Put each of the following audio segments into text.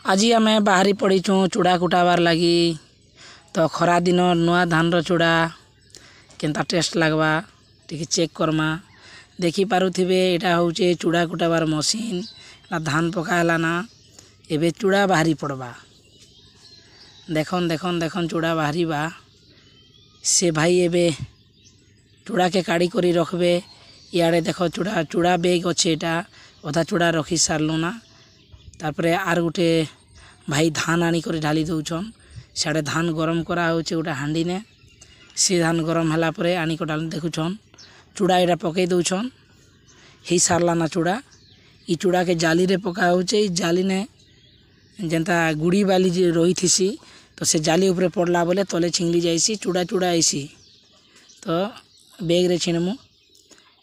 आज आम बाहरी पड़ीचु चूड़ा कुटाबार लगी। तो खरा दिन नुआ धान चूड़ा केनता टेस्ट लगवा टी चेक करमा। देखी पारुथिबे एटा होचे चूड़ा कुटाबार मशीन ना धान पकाला ना एबे चूड़ा बाहरी पड़वा। देखन देखन देखन चूड़ा बाहरी बा से भाई एबे चूड़ा के काड़ी करी रखबे। इे देख चूड़ा चूड़ा बेग अच्छे एटा अधा चूड़ा रखी सारलु ना। तारपरे आर गुटे भाई धान आनी कर ढाली दौन सियाड़े धान गरम करा होचे गोटे हांडी ने से धान गरम हला परे आनी को डाल देखुछन चूड़ा एटा पकई दौन ही सारला ना चूड़ा। ई चूड़ा के जाली रे पका होचे। ई जाली ने जेनता गुड़ी बाली जे रही थीसी तो से जाली ऊपर पड़ला बोले तले छिंगली जाइसी चूड़ा चूड़ा आईसी। तो बेग रे छिणमु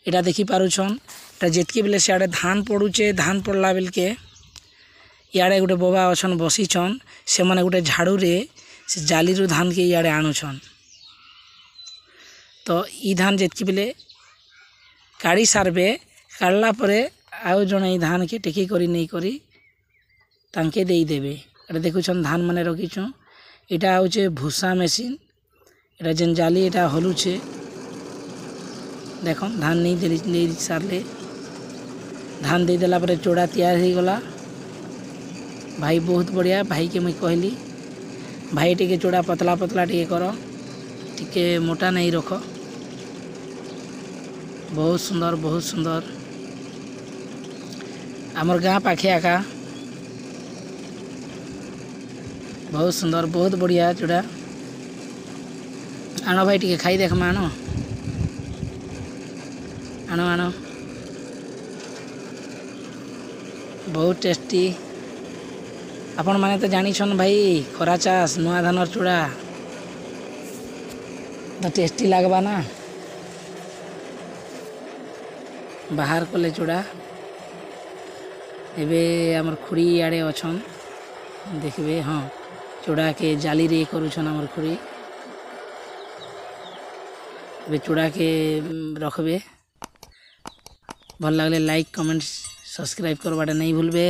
एटा देखी पारुछन एटा जेतकी बेले सियाड़े धान पड़ुचे धान पड़ला बेल के इे गोटे बाबा अच्छन बसीछन से माने गोटे झाड़ू रे से जाली रू धान के इे आणुछन। तो ई धान जेतकी बेले काढ़ी सारबे काढ़ला परे आउ जने धान के टेकी करी नहीं करी तांके देई देबे। एटा देखुछन धान माने रखीछु एटा होचे भूसा मेसिन एटा जेन जाली एटा हलुछे देखन धान नहीं दे सारले धान दे देला परे चूड़ा तैयार हो गला। भाई बहुत बढ़िया भाई के मुई कहली भाई टिके चूड़ा पतला पतला टिके कर टिके मोटा नहीं रख। बहुत सुंदर आमर गाँ पाखे आका बहुत सुंदर बहुत बढ़िया चूड़ा आनो भाई टिके खाई देख आनो आनो आनो बहुत टेस्टी। आपण माने तो जानी छन भाई खरा चाष नुआ धानर चूड़ा तो टेस्टी लगवा ना। बाहर कले चूड़ा एबे हमर खुड़ी आड़े अच्छन देखबे। हाँ चूड़ा के जाली रे करूछन हमर खुड़ी एबे चूड़ा के रखबे। भल लगले लाइक कमेंट सब्सक्राइब करवाटा नहीं भूलबे।